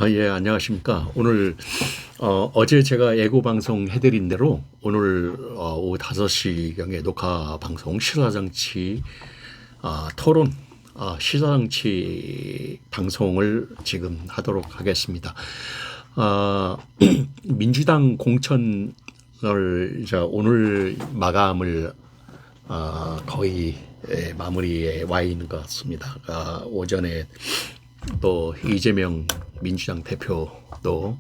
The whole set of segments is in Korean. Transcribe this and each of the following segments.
예, 안녕하십니까. 오늘, 어제 제가 예고 방송 해드린 대로 오늘, 오후 5시경에 녹화 방송 시사정치, 토론, 시사정치 방송을 지금 하도록 하겠습니다. 아, 민주당 공천을 오늘 마감을 거의 마무리에 와 있는 것 같습니다. 오전에 또 이재명 민주당 대표도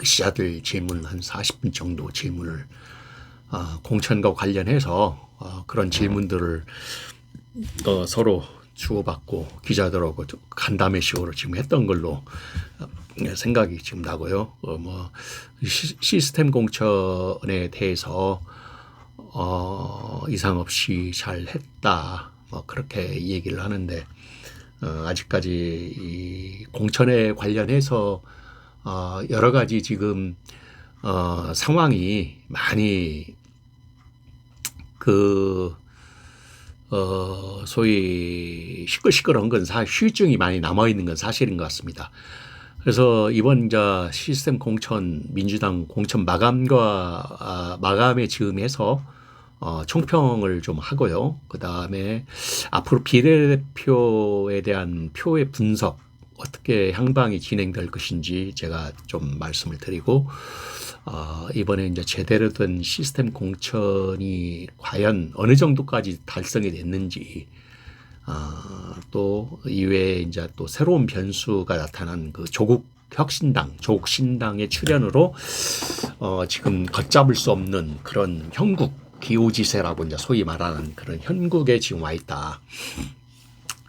기자들 질문 한 40분 정도 질문을 공천과 관련해서 그런 질문들을 서로 주고받고 기자들하고 간담회식으로 지금 했던 걸로 생각이 지금 나고요. 뭐 시스템 공천에 대해서 이상 없이 잘 했다. 뭐 그렇게 얘기를 하는데 아직까지 이 공천에 관련해서 여러 가지 지금 상황이 많이 그 소위 시끌시끌한 건 후유증이 많이 남아 있는 건 사실인 것 같습니다. 그래서 이번 시스템 공천 민주당 공천 마감과 마감에 즈음해서 총평을 좀 하고요. 그 다음에 앞으로 비례대표에 대한 표의 분석 어떻게 향방이 진행될 것인지 제가 좀 말씀을 드리고 이번에 이제 제대로 된 시스템 공천이 과연 어느 정도까지 달성이 됐는지 또 이외에 이제 또 새로운 변수가 나타난 그 조국 신당의 출현으로 지금 걷잡을 수 없는 그런 형국 기우지세라고 이제 소위 말하는 그런 현국에 지금 와 있다.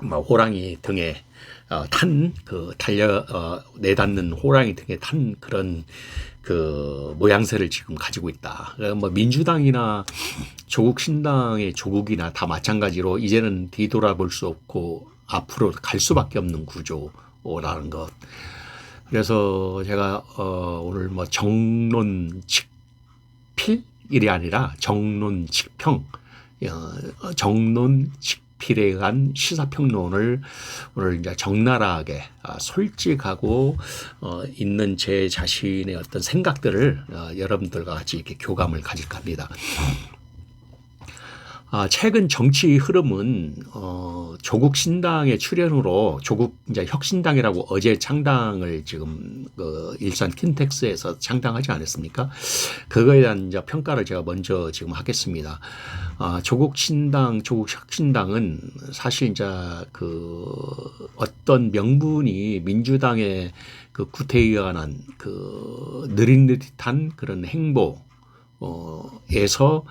뭐 호랑이 등에 내닫는 호랑이 등에 탄 그런 그 모양새를 지금 가지고 있다. 뭐 민주당이나 조국 신당의 조국이나 다 마찬가지로 이제는 뒤돌아볼 수 없고 앞으로 갈 수밖에 없는 구조라는 것. 그래서 제가 오늘 뭐 정론칙필 일이 아니라 정론칙평, 정론칙필에 의한 시사평론을 오늘 이제 적나라하게 솔직하고 있는 제 자신의 어떤 생각들을 여러분들과 같이 이렇게 교감을 가질까 합니다. 최근 정치 흐름은 조국 신당의 출현으로 조국 이제 혁신당이라고 어제 창당을 지금 일산 킨텍스에서 창당하지 않았습니까? 그거에 대한 이제 평가를 제가 먼저 지금 하겠습니다. 조국 신당, 조국 혁신당은 사실 이제 그 어떤 명분이 민주당의 그 구태에 관한 그 느릿느릿한 그런 행보 에서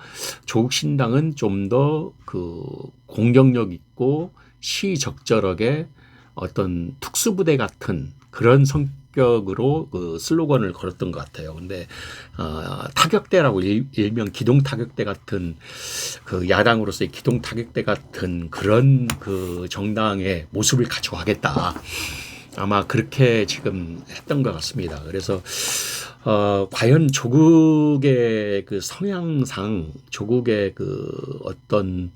조국 신당은 좀 더 그 공격력 있고 시적절하게 어떤 특수부대 같은 그런 성격으로 그 슬로건을 걸었던 것 같아요. 근데 타격대라고 일명 기동 타격대 같은 그 야당으로서의 기동 타격대 같은 그런 그 정당의 모습을 가져가겠다. 아마 그렇게 지금 했던 것 같습니다. 그래서 과연 조국의 그 성향상, 조국의 그 어떤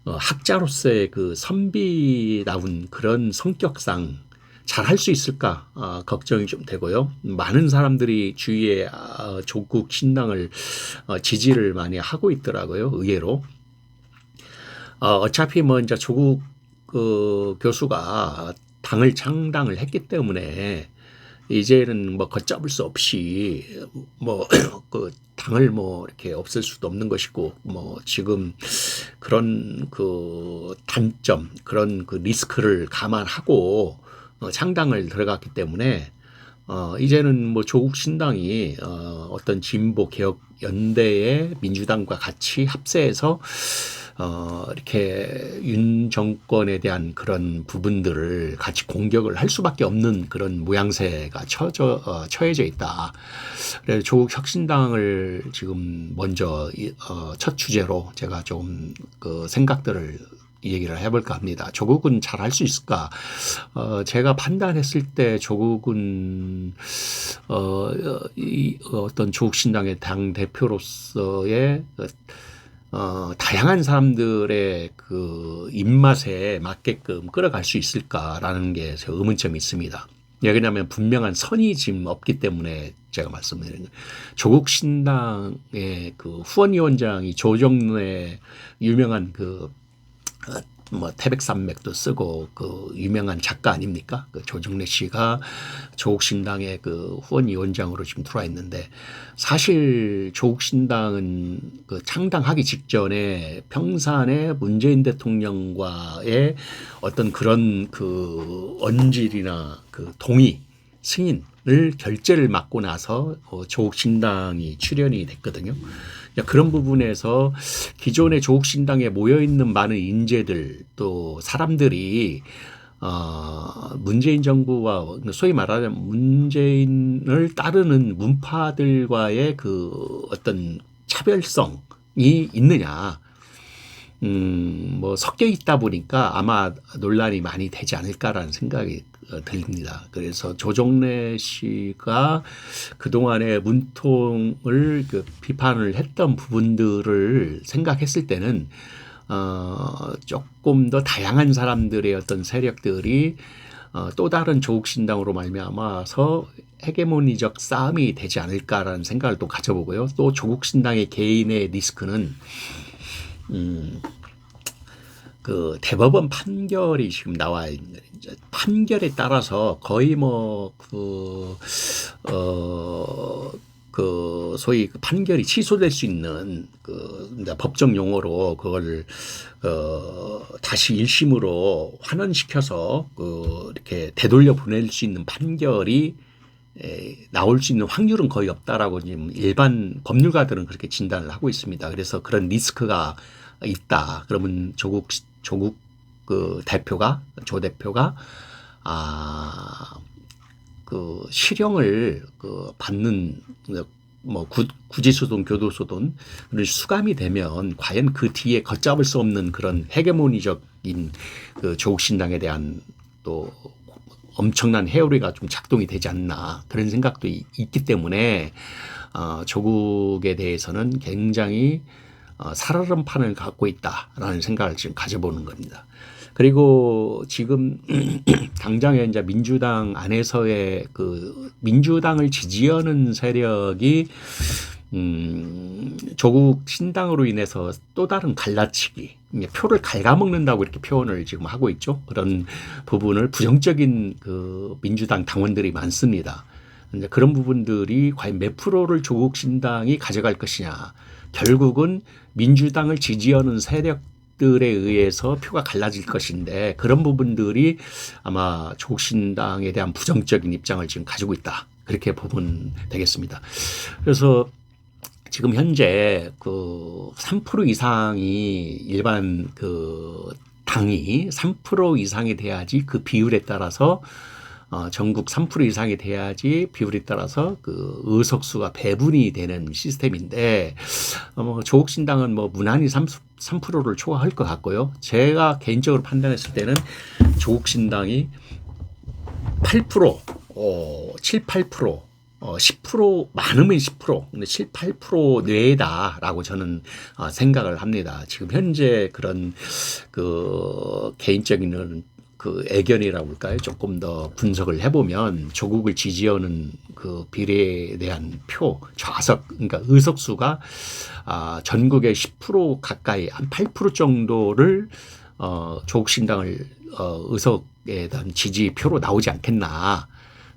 학자로서의 그 선비다운 그런 성격상 잘 할 수 있을까 걱정이 좀 되고요. 많은 사람들이 주위에 조국 신당을 지지를 많이 하고 있더라고요. 의외로. 어차피 뭐 이제 조국 그 교수가 당을 창당을 했기 때문에 이제는 뭐 걷잡을 수 없이 뭐 그 당을 뭐 이렇게 없앨 수도 없는 것이고 뭐 지금 그런 그 단점 그런 그 리스크를 감안하고 창당을 들어갔기 때문에 이제는 뭐 조국 신당이 어떤 진보 개혁 연대의 민주당과 같이 합세해서 이렇게 윤 정권에 대한 그런 부분들을 같이 공격을 할 수밖에 없는 그런 모양새가 처해져 있다. 그래서 조국 혁신당을 지금 먼저 첫 주제로 제가 좀 그 생각들을 얘기를 해볼까 합니다. 조국은 잘 할 수 있을까? 제가 판단했을 때 조국은 어떤 조국 신당의 당 대표로서의 다양한 사람들의 그 입맛에 맞게끔 끌어갈 수 있을까라는 게 제 의문점이 있습니다. 예, 왜냐하면 분명한 선이 지금 없기 때문에 제가 말씀드리는 거예요. 조국 신당의 그 후원위원장이 조정래 유명한 그 뭐 태백산맥도 쓰고 그 유명한 작가 아닙니까? 그 조정래 씨가 조국신당의 그 후원위원장으로 지금 들어와 있는데, 사실 조국신당은 그 창당하기 직전에 평산에 문재인 대통령과의 어떤 그런 그 언질이나 그 동의 승인을 결재를 맡고 나서 조국신당이 출현이 됐거든요. 그런 부분에서 기존의 조국신당에 모여있는 많은 인재들 또 사람들이 문재인 정부와 소위 말하자면 문재인을 따르는 문파들과의 그 어떤 차별성이 있느냐, 뭐 섞여 있다 보니까 아마 논란이 많이 되지 않을까라는 생각이 들립니다. 그래서 조정래 씨가 그동안의 문통을 그 비판을 했던 부분들을 생각했을 때는 조금 더 다양한 사람들의 어떤 세력들이 또 다른 조국신당으로 말미암아서 헤게모니적 싸움이 되지 않을까라는 생각을 또 가져보고요. 또 조국신당의 개인의 리스크는 그 대법원 판결이 지금 나와 있는 판결에 따라서 거의 뭐 그 소위 그 판결이 취소될 수 있는 그 법정 용어로 그걸 다시 1심으로 환원시켜서 그 이렇게 되돌려 보낼 수 있는 판결이 나올 수 있는 확률은 거의 없다라고 지금 일반 법률가들은 그렇게 진단을 하고 있습니다. 그래서 그런 리스크가 있다. 그러면 조국 그 대표가 조 대표가 그 실형을 그 받는 뭐 구치소든 교도소든 수감이 되면 과연 그 뒤에 걷잡을 수 없는 그런 헤게모니적인 그 조국신당에 대한 또 엄청난 회오리가 좀 작동이 되지 않나 그런 생각도 있기 때문에 조국에 대해서는 굉장히 살얼음판을 갖고 있다라는 생각을 지금 가져보는 겁니다. 그리고 지금 당장에 이제 민주당 안에서의 그 민주당을 지지하는 세력이 조국 신당으로 인해서 또 다른 갈라치기, 표를 갉아먹는다고 이렇게 표현을 지금 하고 있죠. 그런 부분을 부정적인 그 민주당 당원들이 많습니다. 이제 그런 부분들이 과연 몇 프로를 조국 신당이 가져갈 것이냐. 결국은 민주당을 지지하는 세력들에 의해서 표가 갈라질 것인데 그런 부분들이 아마 조국 신당에 대한 부정적인 입장을 지금 가지고 있다. 그렇게 보면 되겠습니다. 그래서 지금 현재 그 3% 이상이 일반 그 당이 3% 이상이 돼야지 그 비율에 따라서 전국 3% 이상이 돼야지 비율에 따라서 그 의석수가 배분이 되는 시스템인데 조국 신당은 뭐 무난히 3%를 초과할 것 같고요. 제가 개인적으로 판단했을 때는 조국 신당이 8%, 7, 8%, 10% 많으면 10%, 근데 7, 8% 내다라고 저는 생각을 합니다. 지금 현재 그런 그 개인적인 그 애견이라고 할까요? 조금 더 분석을 해보면 조국을 지지하는 그 비례에 대한 표 좌석, 그러니까 의석수가 전국의 10% 가까이 한 8% 정도를 조국 신당을 의석에 대한 지지표로 나오지 않겠나.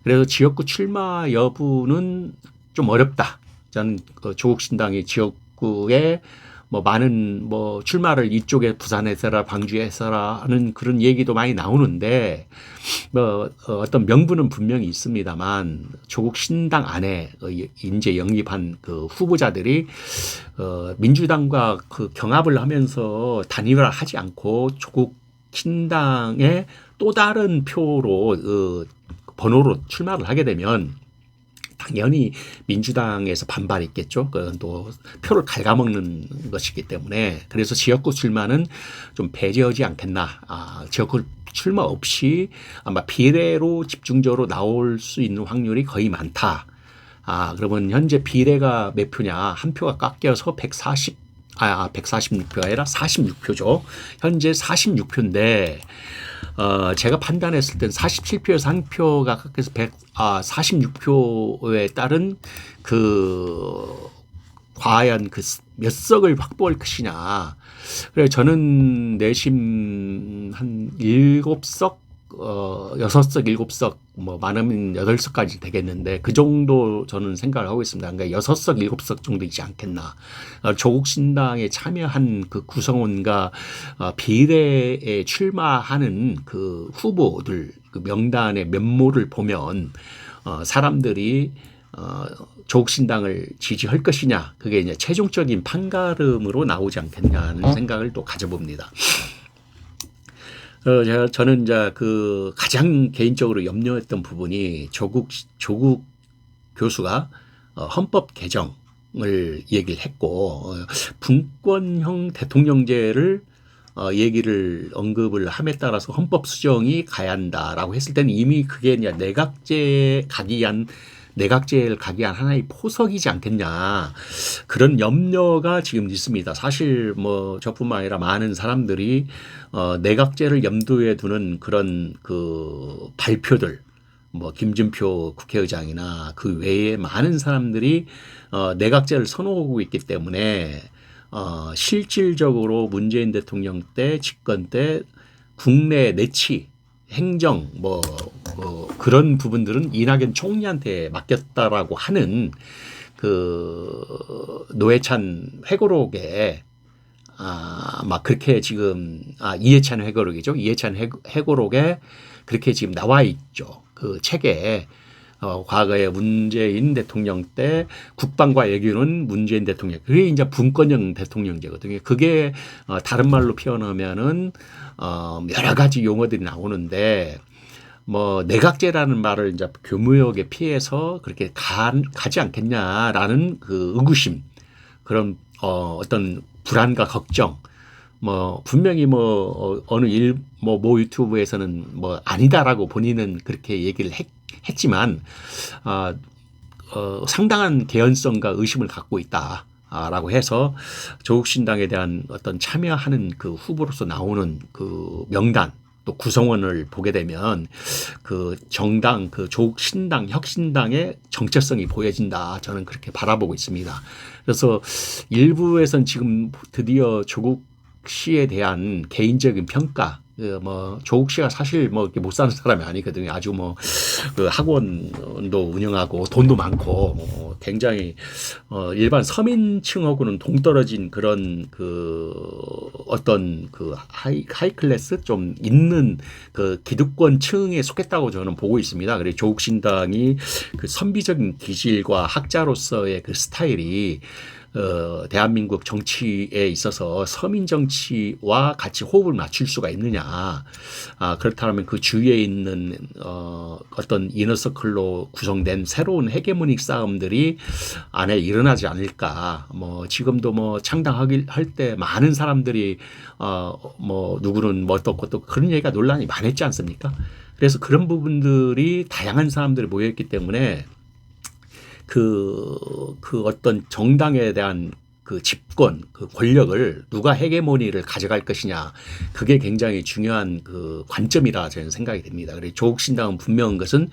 그래서 지역구 출마 여부는 좀 어렵다. 저는 그 조국 신당이 지역구에 뭐 많은 뭐 출마를 이쪽에 부산에서 해라 광주에서 해라 하는 그런 얘기도 많이 나오는데 뭐 어떤 명분은 분명히 있습니다만 조국 신당 안에 이제 영입한 그 후보자들이 민주당과 그 경합을 하면서 단일화하지 않고 조국 신당의 또 다른 표로 번호로 출마를 하게 되면 당연히 민주당에서 반발이 있겠죠. 그건 또 표를 갉아먹는 것이기 때문에 그래서 지역구 출마는 좀 배제하지 않겠나. 지역구 출마 없이 아마 비례로 집중적으로 나올 수 있는 확률이 거의 많다. 그러면 현재 비례가 몇 표냐. 한 표가 깎여서 146표가 아니라 46표죠. 현재 46표인데 제가 판단했을 땐 47표에서 한 표가 각해서 46표에 따른 과연 몇 석을 확보할 것이냐. 그래 저는 내심 한 7석, 6석, 7석, 뭐 많으면 8석까지 되겠는데 그 정도 저는 생각을 하고 있습니다. 그러니까 6석, 7석 정도 있지 않겠나. 조국 신당에 참여한 그 구성원과 비례에 출마하는 그 후보들 그 명단의 면모를 보면 사람들이 조국 신당을 지지할 것이냐, 그게 이제 최종적인 판가름으로 나오지 않겠냐는 생각을 또 가져봅니다. 저는 이제 가장 개인적으로 염려했던 부분이 조국 교수가 헌법 개정을 얘기를 했고, 분권형 대통령제를 얘기를 언급을 함에 따라서 헌법 수정이 가야 한다라고 했을 때는 이미 그게 이제 내각제를 가기 위한 하나의 포석이지 않겠냐, 그런 염려가 지금 있습니다. 사실 뭐 저뿐만 아니라 많은 사람들이 내각제를 염두에 두는 그런 발표들, 뭐 김준표 국회의장이나 그 외에 많은 사람들이 내각제를 선호하고 있기 때문에 실질적으로 문재인 대통령 때 집권 때 국내 내치 행정 그런 부분들은 이낙연 총리한테 맡겼다라고 하는 노회찬 회고록에 막 그렇게 지금 이해찬 회고록이죠. 이해찬 회고록에 그렇게 지금 나와 있죠. 그 책에 과거에 문재인 대통령 때 국방과 외교는 문재인 대통령, 그게 이제 분권형 대통령제거든요. 그게 다른 말로 표현하면은 여러 가지 용어들이 나오는데, 뭐 내각제라는 말을 이제 교묘하게 피해서 그렇게 가지 않겠냐라는 그 의구심, 그런 어떤 불안과 걱정, 뭐 분명히 뭐 어느 모 유튜브에서는 뭐 아니다라고 본인은 그렇게 얘기를 했지만 상당한 개연성과 의심을 갖고 있다. 라고 해서 조국 신당에 대한 어떤 참여하는 그 후보로서 나오는 그 명단 또 구성원을 보게 되면 그 정당, 그 조국 신당, 혁신당의 정체성이 보여진다. 저는 그렇게 바라보고 있습니다. 그래서 일부에서는 지금 드디어 조국 씨에 대한 개인적인 평가, 뭐 조국 씨가 사실 뭐 이렇게 못 사는 사람이 아니거든요. 아주 뭐 그 학원도 운영하고 돈도 많고 굉장히 일반 서민층하고는 동떨어진 그런 어떤 하이 클래스 좀 있는 그 기득권층에 속했다고 저는 보고 있습니다. 그리고 조국 신당이 그 선비적인 기질과 학자로서의 그 스타일이 대한민국 정치에 있어서 서민 정치와 같이 호흡을 맞출 수가 있느냐. 그렇다면 그 주위에 있는 어떤 이너서클로 구성된 새로운 헤게모닉 싸움들이 안에 일어나지 않을까. 뭐 지금도 뭐 창당할 때 많은 사람들이 뭐 누구는 뭐 어떻고 또 그런 얘기가 논란이 많았지 않습니까? 그래서 그런 부분들이 다양한 사람들이 모였기 때문에 어떤 정당에 대한 그 집권, 그 권력을 누가 헤게모니를 가져갈 것이냐, 그게 굉장히 중요한 그 관점이라 저는 생각이 됩니다. 그래서 조국 신당은 분명한 것은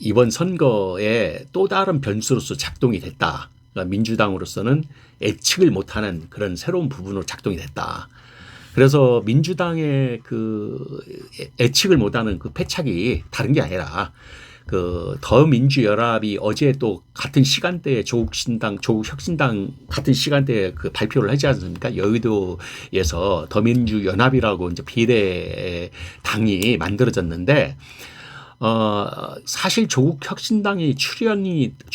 이번 선거에 또 다른 변수로서 작동이 됐다. 그러니까 민주당으로서는 예측을 못하는 그런 새로운 부분으로 작동이 됐다. 그래서 민주당의 그 예측을 못하는 그 패착이 다른 게 아니라 더민주연합이 어제 또 같은 시간대에 조국신당, 조국혁신당 같은 시간대에 그 발표를 하지 않습니까? 여의도에서 더민주연합이라고 이제 비례 당이 만들어졌는데, 사실 조국혁신당이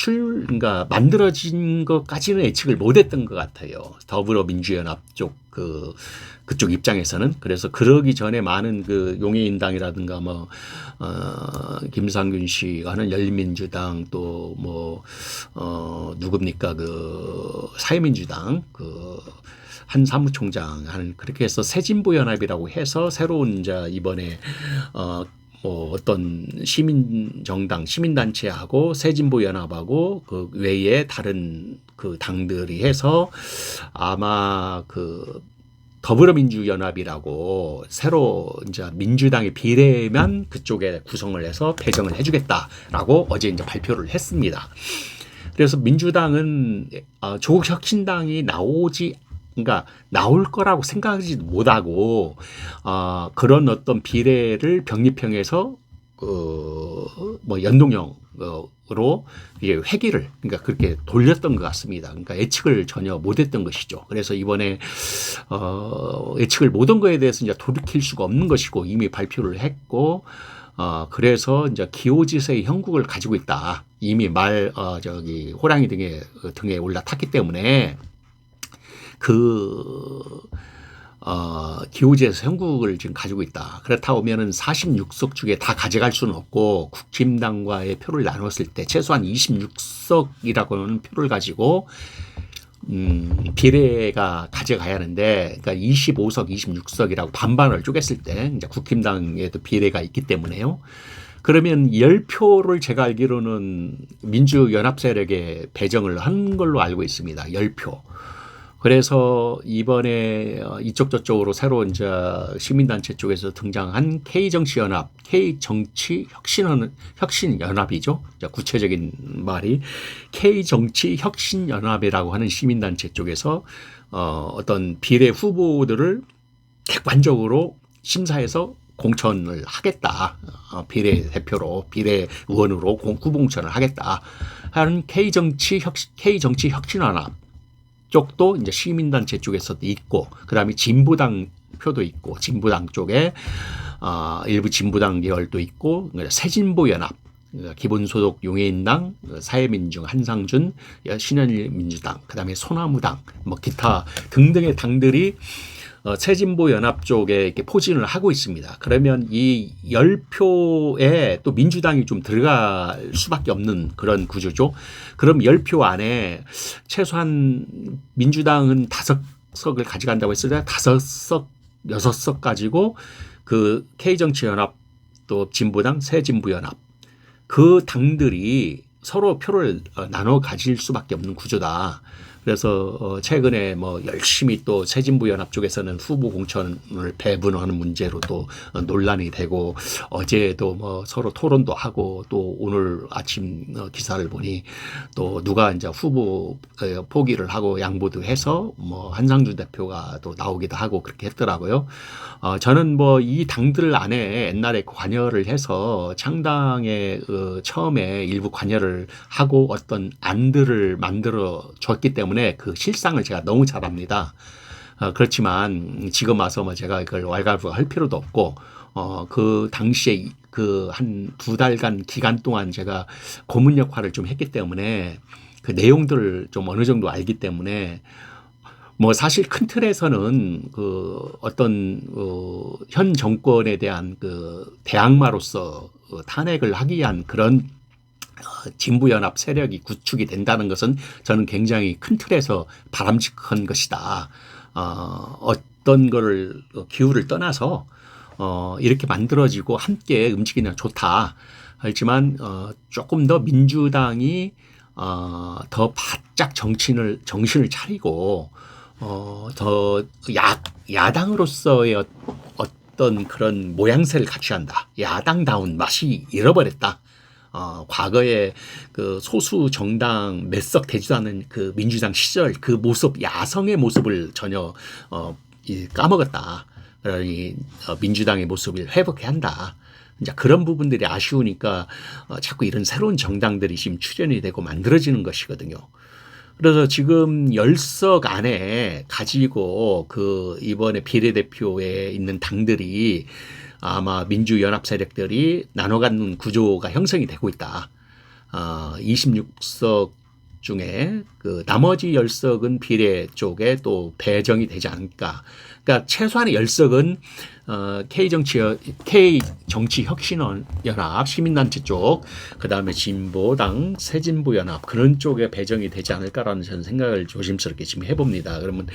그러니까 만들어진 것까지는 예측을 못했던 것 같아요. 더불어민주연합 쪽 그쪽 입장에서는. 그래서 그러기 전에 많은 그 용해인당이라든가 김상균 씨가 하는 열린민주당 또 누굽니까 사회민주당 한 사무총장 하는 그렇게 해서 새진보연합이라고 해서 새로운 이제 이번에 어떤 시민정당, 시민단체하고 새진보연합하고 그 외에 다른 그 당들이 해서 아마 더불어민주연합이라고 새로 이제 민주당의 비례면 그쪽에 구성을 해서 배정을 해주겠다라고 어제 이제 발표를 했습니다. 그래서 민주당은 조국 혁신당이 그러니까 나올 거라고 생각하지도 못하고 그런 어떤 비례를 병립형에서 뭐 연동형으로 이게 회기를 그러니까 그렇게 돌렸던 것 같습니다. 그러니까 예측을 전혀 못했던 것이죠. 그래서 이번에 예측을 못한 거에 대해서 이제 돌이킬 수가 없는 것이고 이미 발표를 했고 그래서 이제 기호지세의 형국을 가지고 있다. 이미 호랑이 등에 올라탔기 때문에 기호지에서 형국을 지금 가지고 있다. 그렇다고 하면은 46석 중에 다 가져갈 수는 없고 국힘당과의 표를 나눴을 때 최소한 26석이라고 하는 표를 가지고 비례가 가져가야 하는데, 그러니까 25석, 26석이라고 반반을 쪼갰을 때 이제 국힘당에도 비례가 있기 때문에요. 그러면 10표를 제가 알기로는 민주연합 세력에 배정을 한 걸로 알고 있습니다. 10표. 그래서 이번에 이쪽 저쪽으로 새로 이제 시민단체 쪽에서 등장한 K정치연합, K정치혁신연합이죠. 구체적인 말이 K정치혁신연합이라고 하는 시민단체 쪽에서 어떤 비례 후보들을 객관적으로 심사해서 공천을 하겠다. 비례대표로, 비례의원으로 후보 공천을 하겠다 하는 K정치혁신연합 쪽도 이제 시민단체 쪽에서도 있고, 그 다음에 진보당 표도 있고, 진보당 쪽에 일부 진보당 계열도 있고, 새진보연합, 기본소득 용해인당, 사회민중, 한상준, 신현일 민주당, 그 다음에 소나무당, 뭐 기타 등등의 당들이 새진보연합 쪽에 이렇게 포진을 하고 있습니다. 그러면 이 10표에 또 민주당이 좀 들어갈 수밖에 없는 그런 구조죠. 그럼 10표 안에 최소한 민주당은 5석을 가져간다고 했을 때 5석, 6석 가지고 그 K정치연합 또 진보당, 새진보연합 그 당들이 서로 표를 나눠 가질 수밖에 없는 구조다. 그래서 최근에 뭐 열심히 또 새진보연합 쪽에서는 후보 공천을 배분하는 문제로 또 논란이 되고, 어제도 뭐 서로 토론도 하고, 또 오늘 아침 기사를 보니 또 누가 이제 후보 포기를 하고 양보도 해서 뭐 한상준 대표가 또 나오기도 하고 그렇게 했더라고요. 저는 뭐 이 당들 안에 옛날에 관여를 해서 창당에 처음에 일부 관여를 하고 어떤 안들을 만들어 줬기 때문에 그 실상을 제가 너무 잘 압니다. 그렇지만 지금 와서 뭐 제가 그걸 왈가왈부할 필요도 없고, 그 당시에 그 한 2달간 기간 동안 제가 고문 역할을 좀 했기 때문에 그 내용들을 좀 어느 정도 알기 때문에 뭐 사실 큰 틀에서는 그 어떤 현 정권에 대한 그 대항마로서 탄핵을 하기 위한 그런 진보연합 세력이 구축이 된다는 것은 저는 굉장히 큰 틀에서 바람직한 것이다. 어떤 거를 기후를 떠나서 이렇게 만들어지고 함께 움직이는 좋다. 하지만 조금 더 민주당이 더 바짝 정신을 차리고 더 야당으로서의 어떤 그런 모양새를 갖춰야 한다. 야당다운 맛이 잃어버렸다. 과거에 그 소수 정당 몇 석 되지도 않은 그 민주당 시절 그 모습, 야성의 모습을 전혀 까먹었다. 그러니 민주당의 모습을 회복해야 한다. 이제 그런 부분들이 아쉬우니까 자꾸 이런 새로운 정당들이 지금 출현이 되고 만들어지는 것이거든요. 그래서 지금 10석 안에 가지고 그 이번에 비례대표에 있는 당들이 아마 민주연합 세력들이 나눠 갖는 구조가 형성이 되고 있다. 26석 중에 그 나머지 10석은 비례 쪽에 또 배정이 되지 않을까. 그러니까 최소한의 10석은 K정치혁신연합 시민단체 쪽, 그다음에 진보당, 새진보연합 그런 쪽에 배정이 되지 않을까라는 저는 생각을 조심스럽게 지금 해봅니다. 그러면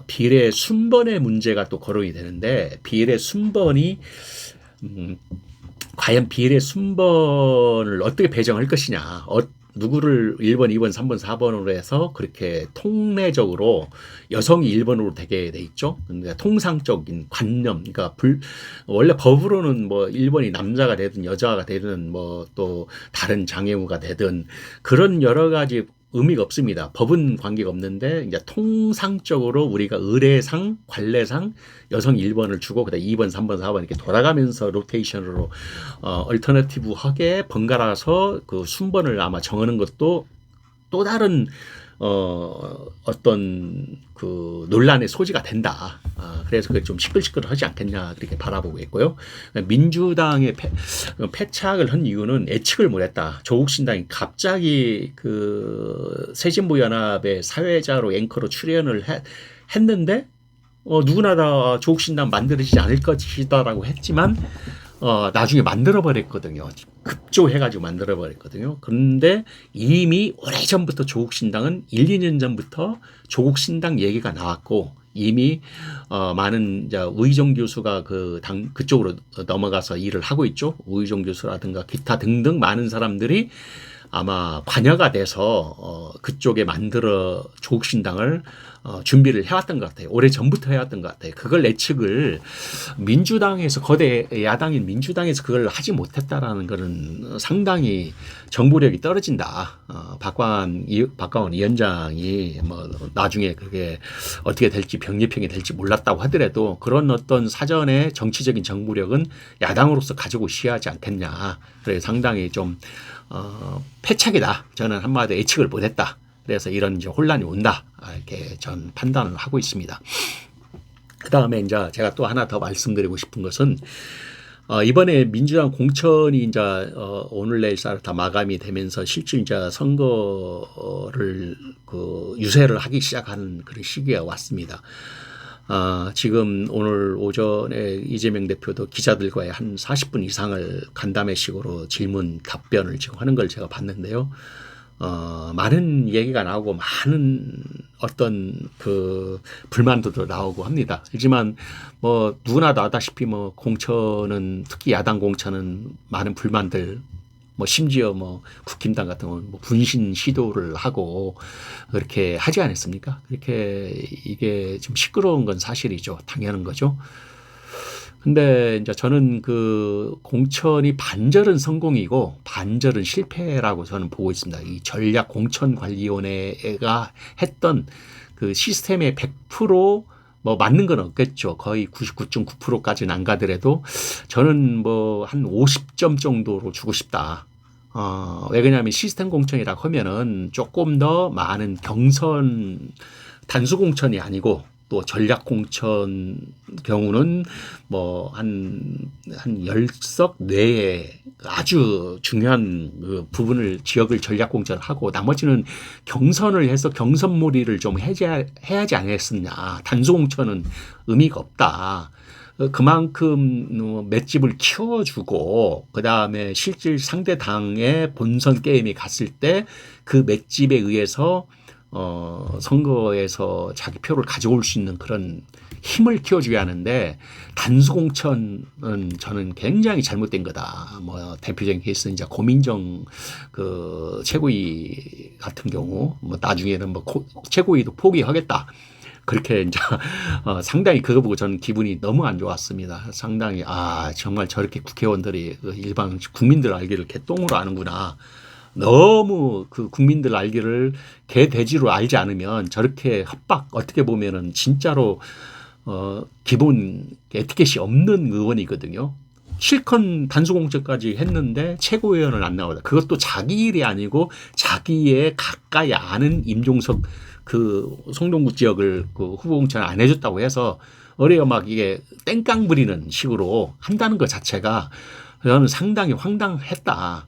비례 순번의 문제가 또 거론이 되는데, 비례 순번이 과연 비례 순번을 어떻게 배정할 것이냐. 누구를 1번, 2번, 3번, 4번으로 해서 그렇게 통례적으로 여성이 1번으로 되게 돼 있죠. 근데 통상적인 관념, 그러니까 원래 법으로는 뭐 1번이 남자가 되든 여자가 되든 뭐 또 다른 장애우가 되든 그런 여러 가지 의미가 없습니다. 법은 관계가 없는데 이제 통상적으로 우리가 의례상, 관례상 여성 1번을 주고 그다음 2번, 3번, 4번 이렇게 돌아가면서 로테이션으로 얼터너티브하게 번갈아서 그 순번을 아마 정하는 것도 또 다른 어떤 그 논란의 소지가 된다. 그래서 그게 좀 시끌시끌하지 않겠냐 그렇게 바라보고 있고요. 민주당의 패착을 한 이유는 예측을 못했다. 조국 신당이 갑자기 그 새진보연합의 사회자로 앵커로 출연을 했는데 누구나 다 조국 신당 만들어지지 않을 것이다라고 했지만 나중에 만들어버렸거든요. 급조해가지고 만들어버렸거든요. 그런데 이미 오래전부터 조국 신당은 1, 2년 전부터 조국 신당 얘기가 나왔고 이미 많은 우의정 교수가 그쪽으로 넘어가서 일을 하고 있죠. 우의정 교수라든가 기타 등등 많은 사람들이 아마 관여가 돼서 그쪽에 만들어 조국 신당을 준비를 해왔던 것 같아요. 오래 전부터 해왔던 것 같아요. 그걸 예측을 민주당에서 거대 야당인 민주당에서 그걸 하지 못했다라는 것은 상당히 정부력이 떨어진다. 박광원 위원장이 뭐 나중에 그게 어떻게 될지 병리평이 될지 몰랐다고 하더라도 그런 어떤 사전의 정치적인 정부력은 야당으로서 가지고 있어야 하지 않겠냐. 그래서 상당히 좀 패착이다. 저는 한마디로 예측을 못했다. 그래서 이런 이제 혼란이 온다. 이렇게 전 판단을 하고 있습니다. 그 다음에 이제 제가 또 하나 더 말씀드리고 싶은 것은 이번에 민주당 공천이 이제 오늘 내일 다 마감이 되면서 실제 이제 선거를 유세를 하기 시작하는 그런 시기가 왔습니다. 지금 오늘 오전에 이재명 대표도 기자들과의 한 40분 이상을 간담회식으로 질문 답변을 지금 하는 걸 제가 봤는데요. 많은 얘기가 나오고 많은 어떤 그 불만도 나오고 합니다. 하지만 뭐 누구나 다 아다시피 뭐 공천은 특히 야당 공천은 많은 불만들 뭐 심지어 뭐 국힘당 같은 경우는 뭐 분신 시도를 하고 그렇게 하지 않았습니까? 그렇게 이게 좀 시끄러운 건 사실이죠. 당연한 거죠. 근데 이제 저는 그 공천이 반절은 성공이고 반절은 실패라고 저는 보고 있습니다. 이 전략 공천관리위원회가 했던 그 시스템의 100% 맞는 건 없겠죠. 거의 99.9%까지는 안 가더라도 저는 뭐 한 50점 정도로 주고 싶다. 왜 그러냐면 시스템 공천이라고 하면은 조금 더 많은 경선 단수 공천이 아니고 또 전략 공천 경우는 뭐 한 10석 내에 아주 중요한 그 부분을 지역을 전략 공천을 하고 나머지는 경선을 해서 경선몰이를 좀 해야지 않겠느냐. 단수 공천은 의미가 없다. 그만큼 맷집을 키워주고 그다음에 실질 상대 당의 본선 게임이 갔을 때 그 맷집에 의해서 선거에서 자기 표를 가져올 수 있는 그런 힘을 키워줘야 하는데 단수 공천은 저는 굉장히 잘못된 거다. 뭐 대표적인 케이스는 이제 고민정 그 최고위 같은 경우 뭐 나중에는 뭐 최고위도 포기하겠다. 그렇게 이제 상당히 그거 보고 저는 기분이 너무 안 좋았습니다. 상당히 정말 저렇게 국회의원들이 일반 국민들 알기를 개똥으로 아는구나. 너무 그 국민들 알기를 개돼지로 알지 않으면 저렇게 협박 어떻게 보면은 진짜로 기본 에티켓이 없는 의원이거든요. 실컷 단수공천까지 했는데 최고위원은 안 나오다. 그것도 자기 일이 아니고 자기의 가까이 아는 임종석 그 성동구 지역을 그 후보 공천 안 해줬다고 해서 어뢰가 막 이게 땡깡 부리는 식으로 한다는 것 자체가 저는 상당히 황당했다.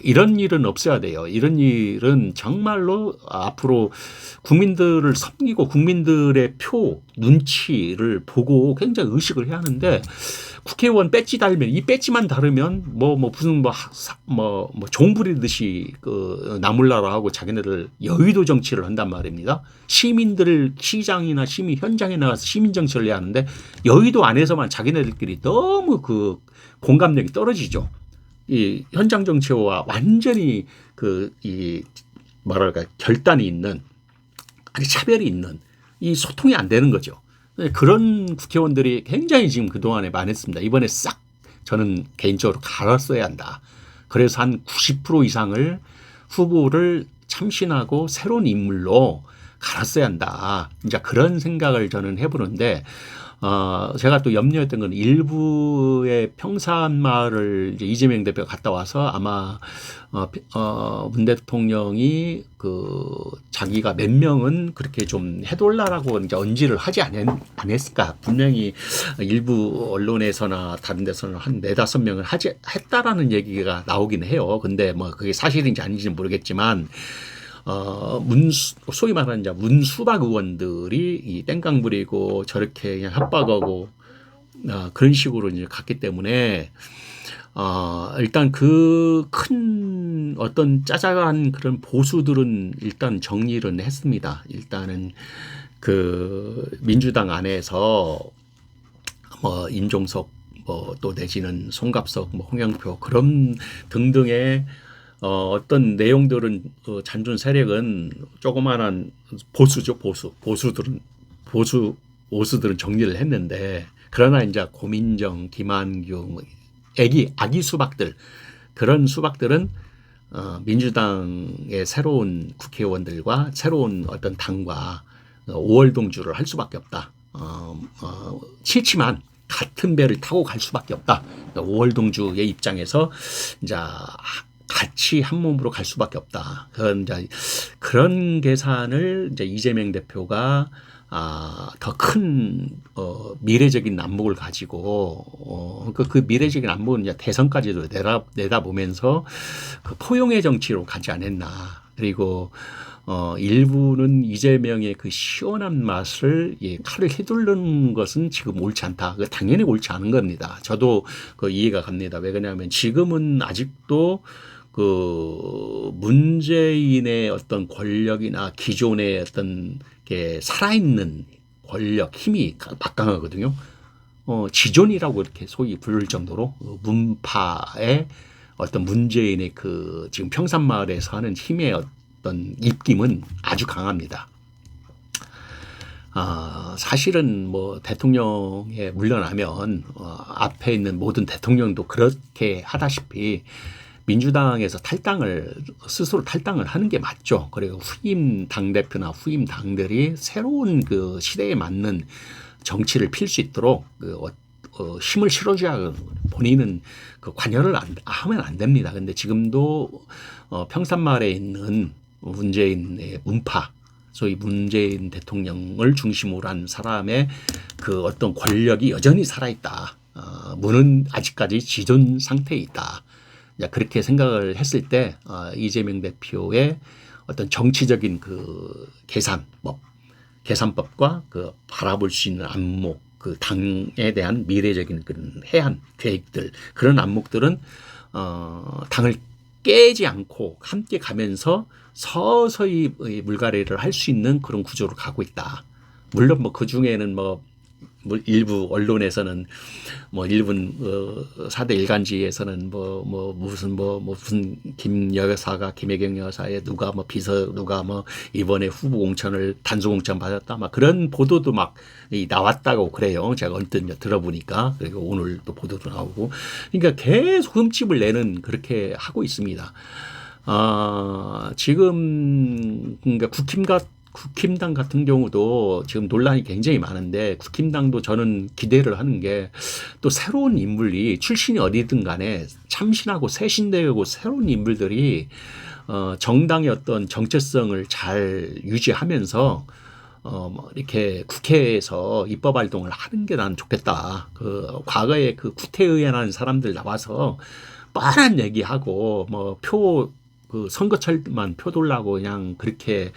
이런 일은 없어야 돼요. 이런 일은 정말로 앞으로 국민들을 섬기고 국민들의 표, 눈치를 보고 굉장히 의식을 해야 하는데 국회의원 배지 달면 이 배지만 다르면 무슨 종 부리듯이 그 나몰라라 하고 자기네들 여의도 정치를 한단 말입니다. 시민들 시장이나 시민 현장에 나가서 시민 정치를 해야 하는데 여의도 안에서만 자기네들끼리 너무 그 공감력이 떨어지죠. 이 현장 정치와 완전히 이 뭐랄까 결단이 있는 아니 차별이 있는 이 소통이 안 되는 거죠. 그런 국회의원들이 굉장히 지금 그동안에 많았습니다. 이번에 싹 저는 개인적으로 갈았어야 한다. 그래서 한 90% 이상을 후보를 참신하고 새로운 인물로 갈았어야 한다. 이제 그런 생각을 저는 해보는데, 제가 또 염려했던 건 일부의 평산마을을 이제 이재명 대표가 갔다 와서 아마 문 대통령이 자기가 몇 명은 그렇게 좀 해돌라라고 이제 언지를 하지 않았을까. 분명히 일부 언론에서나 다른 데서는 한 4-5명을 했다라는 얘기가 나오긴 해요. 근데 뭐 그게 사실인지 아닌지는 모르겠지만, 소위 말하는 이제 문수박 의원들이 이 땡깡 부리고 저렇게 그냥 협박하고, 그런 식으로 이제 갔기 때문에, 일단 그 큰 어떤 짜잘한 그런 보수들은 일단 정리를 했습니다. 일단은 민주당 안에서 뭐 임종석 뭐 또 내지는 송갑석 뭐 홍영표 그런 등등의 어떤 내용들은 잔존 세력은 조그마한 보수죠. 보수들은 정리를 했는데, 그러나 이제 고민정, 김한규 뭐 아기 수박들, 그런 수박들은 민주당의 새로운 국회의원들과 새로운 어떤 당과 5월 동주를 할 수밖에 없다. 싫지만 같은 배를 타고 갈 수밖에 없다. 5월 동주의 입장에서 이제 같이 한 몸으로 갈 수밖에 없다. 그런 계산을 이제 이재명 대표가 더 큰 미래적인 남목을 가지고 그 미래적인 남목은 이제 대선까지도 내다보면서 포용의 정치로 가지 않았나. 그리고 일부는 이재명의 그 시원한 맛을 칼을 휘두르는 것은 지금 옳지 않다. 당연히 옳지 않은 겁니다. 저도 이해가 갑니다. 왜 그러냐면 지금은 아직도 문재인의 어떤 권력이나 기존의 어떤 게 살아있는 권력, 힘이 막강하거든요. 지존이라고 이렇게 소위 부를 정도로 문파의 어떤 문재인의 지금 평산마을에서 하는 힘의 어떤 입김은 아주 강합니다. 사실은 뭐 대통령에 물러나면 앞에 있는 모든 대통령도 그렇게 하다시피 민주당에서 스스로 탈당을 하는 게 맞죠. 그리고 후임 당대표나 후임 당들이 새로운 시대에 맞는 정치를 필 수 있도록 힘을 실어줘야 본인은 관여를 하면 안 됩니다. 근데 지금도 평산마을에 있는 문재인의 문파, 소위 문재인 대통령을 중심으로 한 사람의 어떤 권력이 여전히 살아있다. 문은 아직까지 지존 상태에 있다. 그렇게 생각을 했을 때 이재명 대표의 어떤 정치적인 계산법과 바라볼 수 있는 안목, 당에 대한 미래적인 해안 계획들, 그런 안목들은 당을 깨지 않고 함께 가면서 서서히 물갈이를 할 수 있는 그런 구조로 가고 있다. 물론 뭐 그 중에는 뭐 일부 언론에서는 일본 4대 일간지에서는 무슨 김 여사가 김혜경 여사의 누가 누가 이번에 후보 공천을 단수 공천 받았다 그런 보도도 나왔다고 그래요. 제가 언뜻 들어보니까. 그리고 오늘 또 보도도 나오고. 그러니까 계속 흠집을 내는 그렇게 하고 있습니다. 지금 그러니까 국힘당 같은 경우도 지금 논란이 굉장히 많은데, 국힘당도 저는 기대를 하는 게 또 새로운 인물이 출신이 어디든 간에 참신하고 새신되고 새로운 인물들이 정당의 어떤 정체성을 잘 유지하면서 이렇게 국회에서 입법 활동을 하는 게 난 좋겠다. 과거에 구태의원하는 사람들 나와서 뻔한 얘기하고 선거철만 표 돌라고 그냥 그렇게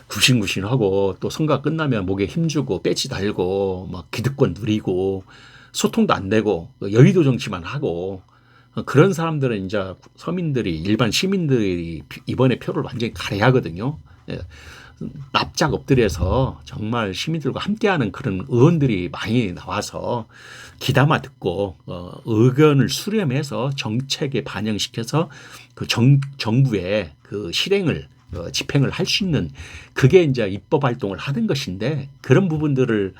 굽신굽신하고, 또 선거 끝나면 목에 힘주고 배지 달고 기득권 누리고 소통도 안 되고 여의도 정치만 하고, 그런 사람들은 이제 일반 시민들이 이번에 표를 완전히 갈애하거든요. 납작 엎드려서 정말 시민들과 함께하는 그런 의원들이 많이 나와서 귀담아 듣고 의견을 수렴해서 정책에 반영시켜서 그 정부의 그 실행을 집행을 할 수 있는 그게 이제 입법 활동을 하는 것인데 그런 부분들을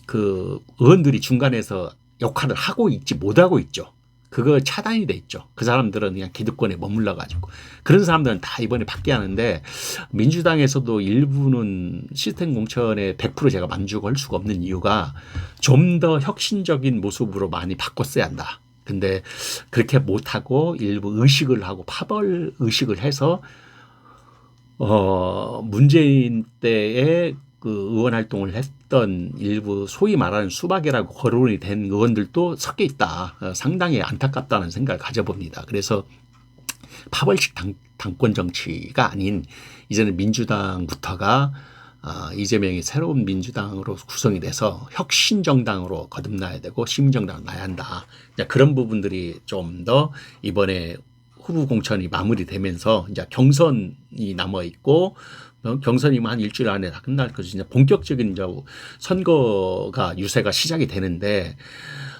그 의원들이 중간에서 역할을 하고 있지 못하고 있죠. 그거 차단이 돼 있죠. 그 사람들은 그냥 기득권에 머물러 가지고 그런 사람들은 다 이번에 바뀌었는데 민주당에서도 일부는 시스템 공천에 100% 제가 만족할 수가 없는 이유가 좀 더 혁신적인 모습으로 많이 바꿨어야 한다. 근데 그렇게 못하고 일부 의식을 하고 파벌 의식을 해서 문재인 때에 그 의원 활동을 했던 일부 소위 말하는 수박이라고 거론이 된 의원들도 섞여 있다. 상당히 안타깝다는 생각을 가져봅니다. 그래서 파벌식 당권 정치가 아닌 이제는 민주당부터가 이재명이 새로운 민주당으로 구성이 돼서 혁신 정당으로 거듭나야 되고 시민 정당으로 나야 한다. 그런 부분들이 좀 더 이번에 후보 공천이 마무리되면서 이제 경선이 남아 있고 경선이 한 일주일 안에 다 끝날 것이지 본격적인 이제 선거가 유세가 시작이 되는데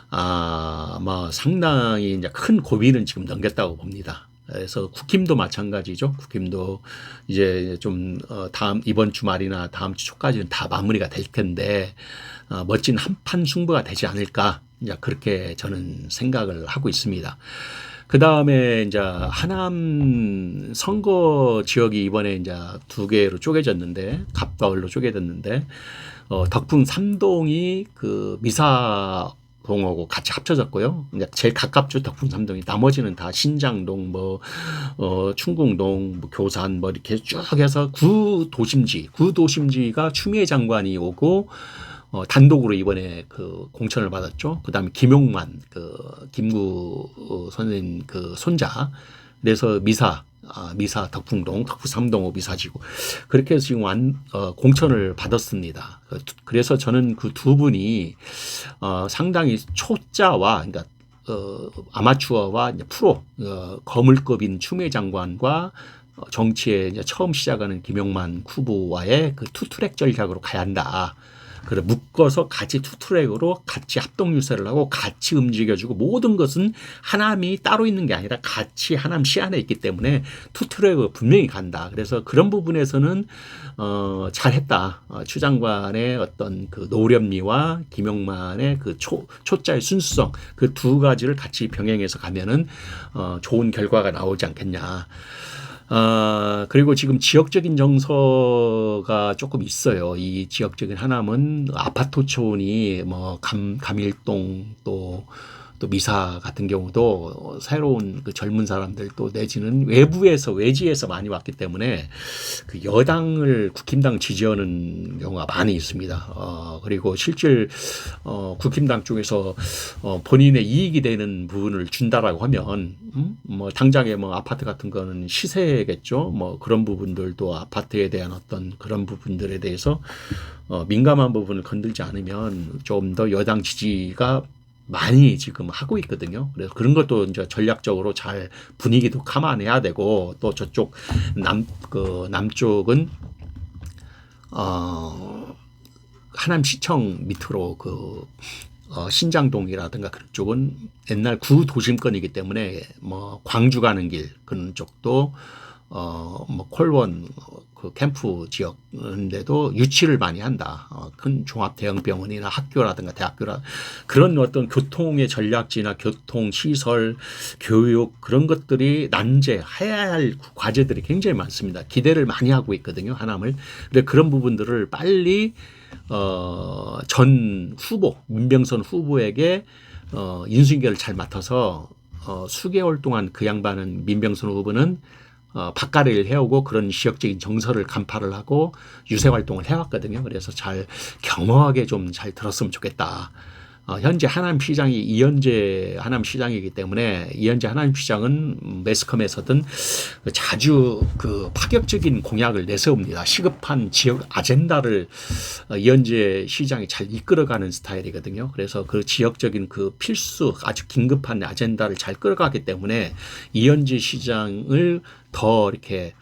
뭐 상당히 이제 큰 고비는 지금 넘겼다고 봅니다. 그래서 국힘도 마찬가지죠. 국힘도 이제 좀 다음 이번 주말이나 다음 주 초까지는 다 마무리가 될 텐데 멋진 한판 승부가 되지 않을까 이제 그렇게 저는 생각을 하고 있습니다. 그 다음에 이제 하남 선거 지역이 이번에 이제 두 개로 쪼개졌는데 갑과을로 쪼개졌는데 덕분 3동이 그 미사동하고 같이 합쳐졌고요. 이제 제일 가깝죠 덕분 3동이. 나머지는 다 신장동, 뭐 충궁동, 뭐 교산, 뭐 이렇게 쭉 해서 구도심지가 추미애 장관이 오고. 단독으로 이번에 그 공천을 받았죠. 그 다음에 김용만, 김구 선생님 그 손자. 그래서 미사 덕풍동, 덕후 3동호 미사지구. 그렇게 해서 지금 공천을 받았습니다. 그래서 저는 그 두 분이, 상당히 초짜와, 그러니까, 아마추어와 이제 프로, 거물급인 추미애 장관과 정치에 이제 처음 시작하는 김용만 후보와의 그 투트랙 전략으로 가야 한다. 그래 묶어서 같이 투트랙으로 같이 합동 유세를 하고 같이 움직여주고 모든 것은 하남이 따로 있는 게 아니라 같이 하남시 안에 있기 때문에 투트랙으로 분명히 간다. 그래서 그런 부분에서는 잘했다. 추 장관의 어떤 그 노련미와 김용만의 그 초짜의 순수성 그 두 가지를 같이 병행해서 가면은 좋은 결과가 나오지 않겠냐. 그리고 지금 지역적인 정서가 조금 있어요. 이 지역적인 하남은 아파트촌이 뭐 감일동 또 미사 같은 경우도 새로운 그 젊은 사람들 또 내지는 외지에서 많이 왔기 때문에 그 여당을 국힘당 지지하는 경우가 많이 있습니다. 그리고 실질 국힘당 쪽에서 본인의 이익이 되는 부분을 준다라고 하면 뭐 당장에 뭐 아파트 같은 거는 시세겠죠. 뭐 그런 부분들도 아파트에 대한 어떤 그런 부분들에 대해서 민감한 부분을 건들지 않으면 좀 더 여당 지지가 많이 지금 하고 있거든요. 그래서 그런 것도 이제 전략적으로 잘 분위기도 감안해야 되고 또 저쪽 남쪽은 하남시청 밑으로 신장동이라든가 그런 쪽은 옛날 구도심권이기 때문에 뭐 광주 가는 길 그런 쪽도 뭐 콜원 그 캠프 지역인데도 유치를 많이 한다. 큰 종합 대형병원이나 학교라든가 대학교라 그런 어떤 교통의 전략지나 교통 시설, 교육 그런 것들이 난제해야 할 과제들이 굉장히 많습니다. 기대를 많이 하고 있거든요, 하남을. 근데 그런 부분들을 빨리 전 후보 민병선 후보에게 인수인계를 잘 맡아서 수개월 동안 그 양반은 민병선 후보는 밭갈이를 해오고 그런 지역적인 정서를 간파를 하고 유세 활동을 해왔거든요. 그래서 잘 겸허하게 좀 잘 들었으면 좋겠다. 현재 하남시장이 이현재 하남시장이기 때문에 이현재 하남시장은 매스컴에서든 자주 그 파격적인 공약을 내세웁니다. 시급한 지역 아젠다를 이현재 시장이 잘 이끌어가는 스타일이거든요. 그래서 그 지역적인 그 필수 아주 긴급한 아젠다를 잘 끌어가기 때문에 이현재 시장을 더 이렇게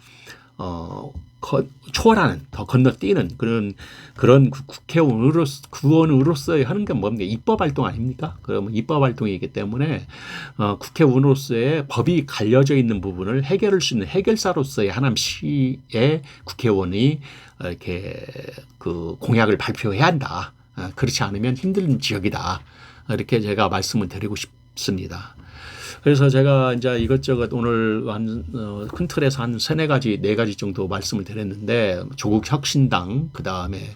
초월하는, 더 건너뛰는 그런 국회의원으로서의 하는 게 뭡니까? 입법 활동 아닙니까? 그러면 입법 활동이기 때문에 국회의원으로서의 법이 갈려져 있는 부분을 해결할 수 있는 해결사로서의 하남시의 국회의원이 이렇게 그 공약을 발표해야 한다. 그렇지 않으면 힘든 지역이다. 이렇게 제가 말씀을 드리고 싶습니다. 그래서 제가 이제 이것저것 오늘 큰 틀에서 한 세네 가지, 네 가지 정도 말씀을 드렸는데, 조국 혁신당, 그 다음에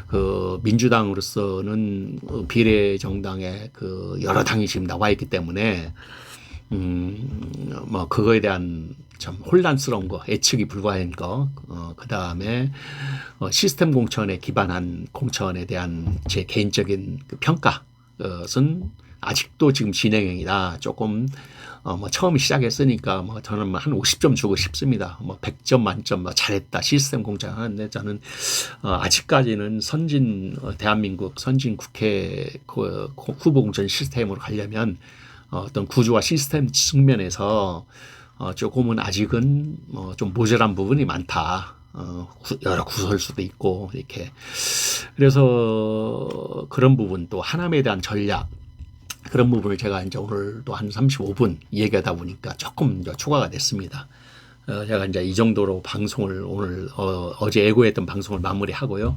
그 민주당으로서는 비례정당에 그 여러 당이 지금 나와 있기 때문에, 뭐 그거에 대한 참 혼란스러운 거, 예측이 불가한 거, 그 다음에 시스템 공천에 기반한 공천에 대한 제 개인적인 그 평가는 아직도 지금 진행형이다. 조금 뭐 처음 시작했으니까 뭐 저는 한 50점 주고 싶습니다. 뭐 100점 만점 뭐 잘했다. 시스템 공천하는데 저는 아직까지는 대한민국 선진 국회 후보 공천 시스템으로 가려면 어떤 구조와 시스템 측면에서 조금은 아직은 좀 모자란 부분이 많다. 여러 구설수도 있고 이렇게. 그래서 그런 부분, 또 하남에 대한 전략, 그런 부분을 제가 이제 오늘도 한 35분 얘기하다 보니까 조금 초과가 됐습니다. 제가 이제 이 정도로 방송을 오늘 어제 예고했던 방송을 마무리하고요.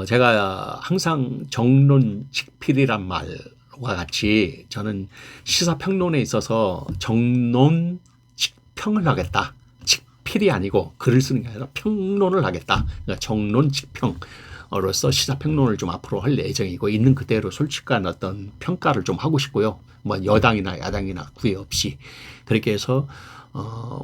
제가 항상 정론직필이란 말과 같이 저는 시사평론에 있어서 정론직평을 하겠다. 직필이 아니고 글을 쓰는 게 아니라 평론을 하겠다. 그러니까 정론직평. 로서 시사평론을 좀 앞으로 할 예정이고, 있는 그대로 솔직한 어떤 평가를 좀 하고 싶고요. 뭐 여당이나 야당이나 구애 없이 그렇게 해서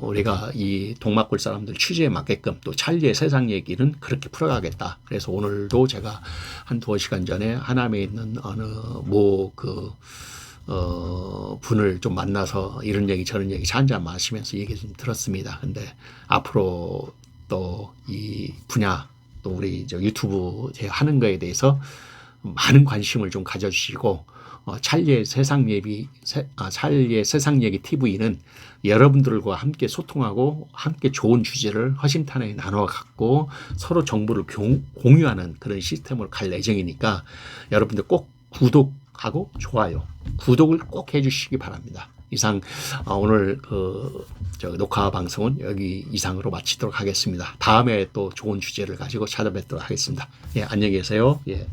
우리가 이 동막골 사람들 취지에 맞게끔 또 찰리의 세상 얘기는 그렇게 풀어가겠다. 그래서 오늘도 제가 한 2시간 전에 하남에 있는 어느 분을 좀 만나서 이런 얘기 저런 얘기 한잔 마시면서 얘기 좀 들었습니다. 근데 앞으로 또 이 분야, 또 우리 유튜브 하는 거에 대해서 많은 관심을 좀 가져주시고, 찰리의 세상 얘기 TV는 여러분들과 함께 소통하고 함께 좋은 주제를 허심탄회히 나눠 갖고 서로 정보를 공유하는 그런 시스템으로 갈 예정이니까 여러분들 꼭 구독하고 좋아요, 구독을 꼭 해주시기 바랍니다. 이상 오늘 녹화 방송은 여기 이상으로 마치도록 하겠습니다. 다음에 또 좋은 주제를 가지고 찾아뵙도록 하겠습니다. 예, 안녕히 계세요. 예.